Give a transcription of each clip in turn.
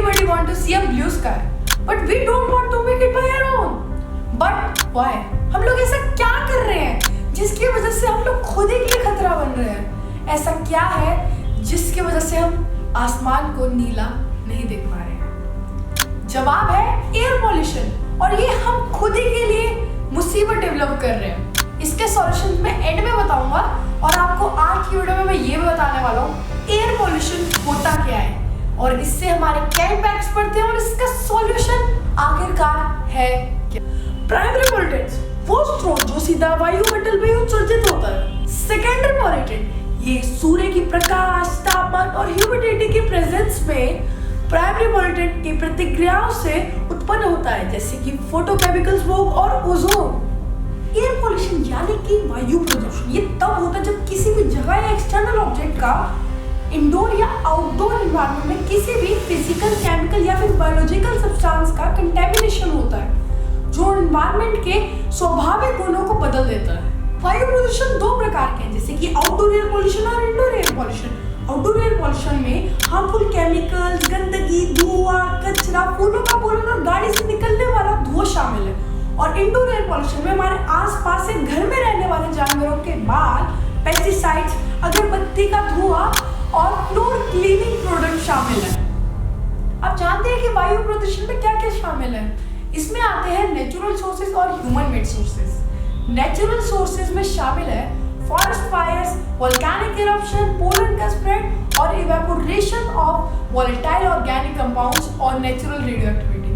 Everybody want to see a blue sky, but we don't want to make it by our own. But why? हम लोग ऐसा क्या कर रहे हैं जिसकी वजह से हम लोग खुद ही के लिए खतरा बन रहे हैं? ऐसा क्या है जिसकी वजह से हम आसमान को नीला नहीं देख पा रहे हैं? जवाब है एयर पॉल्यूशन, और ये हम खुद ही के लिए मुसीबत डेवलप कर रहे हैं। इसके सॉल्यूशन मैं एंड में बताऊंगा, और आपको आज की वीडियो में मैं ये भी बताने वाला हूँ एयर पॉल्यूशन होता क्या है और इससे हमारे क्या इम्पैक्ट्स पड़ते हैं और इसका सॉल्यूशन आखिरकार है क्या। प्राइमरी पॉल्यूटेंट्स वो स्रोत जो सीधा वायुमंडल में उत्सर्जित होता है। सेकेंडरी पॉल्यूटेंट ये सूर्य की प्रकाश, तापमान और ह्यूमिडिटी के प्रेजेंस में प्राइमरी पॉल्यूटेंट की प्रतिक्रियाओं से उत्पन्न होता है, जैसे कि फोटोकेमिकल स्मोक और ओजोन। एयर पॉल्यूशन यानी कि वायु प्रदूषण ये तब होता है जब किसी भी जगह या एक्सटर्नल ऑब्जेक्ट का इंडोर या आउटडोर एनवायरनमेंट में किसी भी फिजिकल, केमिकल या फिर बायोलॉजिकल सब्सटेंस का कंटेमिनेशन होता है जो एनवायरनमेंट के स्वाभाविक गुणों को बदल देता है। वायु प्रदूषण दो प्रकार के हैं, जैसे कि आउटडोर एयर पॉल्यूशन और indoor air pollution. Outdoor air pollution में हार्मफुल केमिकल्स, गंदगी, धुआं, कचरा, फूलों का पोलन और गाड़ी से निकलने वाला धुआं शामिल है। और इंडोर एयर पॉल्यूशन में हमारे आसपास से घर में रहने वाले जानवरों के बाल, पेस्टिसाइड्स, अगरबत्ती का धुआं और फ्लोर क्लीनिंग प्रोडक्ट शामिल है। आप जानते हैं कि वायु प्रदूषण में क्या क्या शामिल है? इसमें आते हैं नेचुरल सोर्सेज और human made sources. Natural sources में शामिल है forest fires, volcanic eruption, pollen का स्प्रेड और evaporation of volatile organic compounds और natural radioactivity.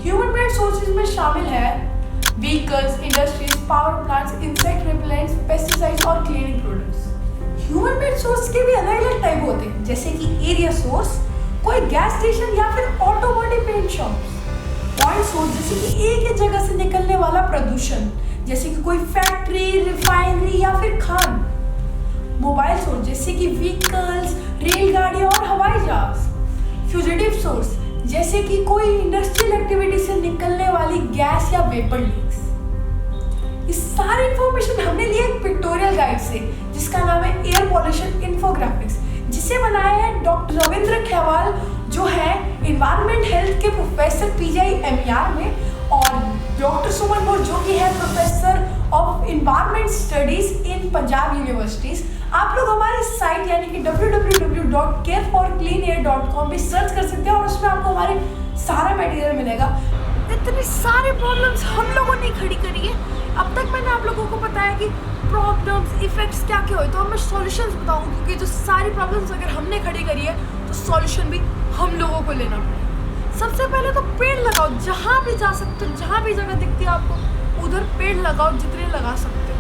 Human made sources में शामिल है vehicles, industries, power plants, insect repellents, pesticides और cleaning products. Human made source के भी अलग अलग टाइप होते हैं, जैसे कि एरिया सोर्स, कोई गैस स्टेशन या फिर auto body paint shops. Point source जैसे कि एक ही जगह से निकलने वाला प्रदूषण, जैसे कि कोई फैक्ट्री, रिफाइनरी या फिर खान। मोबाइल सोर्स जैसे कि व्हीकल्स, रेलगाड़ियां और हवाई जहाज। फ्यूजिटिव सोर्स जैसे कि कोई इंडस्ट्रियल एक्टिविटी से निकलने वाली गैस या वेपर लीक्स। इस सारी इंफॉर्मेशन हमने ली एक पिक्टोरियल गाइड से जिसका नाम है एयर पॉल्यूशन इन्फोग्राफिक्स, जिसे बनाया है डॉक्टर रविंद्र खेवाल जो है एनवायरमेंट हेल्थ के प्रोफेसर PGIMER में, और डॉक्टर सुमन मोर जो कि है professor of environment studies in Punjab universities. आप लोग हमारी साइट यानी कि www.careforcleanair.com पे सर्च कर सकते हैं और उसमें आपको हमारे सारा मटेरियल मिलेगा। इतनी सारी प्रॉब्लम्स हम लोगों ने खड़ी करी है। अब तक मैंने आप लोगों को बताया कि प्रॉब्लम्स, इफेक्ट्स क्या क्या हुए, तो अब मैं सॉल्यूशंस बताऊँ, क्योंकि जो सारी प्रॉब्लम्स अगर हमने खड़ी करी है तो सॉल्यूशन भी हम लोगों को लेना पड़ेगा। सबसे पहले तो पेड़ लगाओ, जहाँ भी जा सकते हो, जहाँ भी जगह दिखती है आपको उधर पेड़ लगाओ, जितने लगा सकते हो,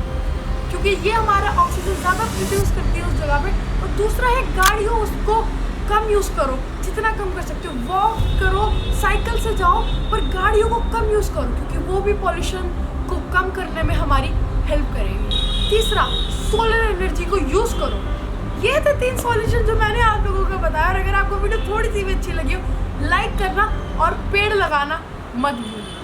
क्योंकि ये हमारा ऑक्सीजन ज़्यादा प्रोड्यूस करती है उस जगह पे। और दूसरा है गाड़ियों, उसको कम यूज़ करो, जितना कम कर सकते हो। वॉक करो, साइकिल से जाओ, पर गाड़ियों को कम यूज़ करो क्योंकि वो भी पॉल्यूशन को कम करने में हमारी हेल्प करेगी। तीसरा, सोलर एनर्जी को यूज़ करो। ये थे 3 सॉल्यूशन जो मैंने आप लोगों को बताया। और अगर आपको वीडियो थोड़ी सी भी अच्छी लगी हो, लाइक करना और पेड़ लगाना मत भूलना।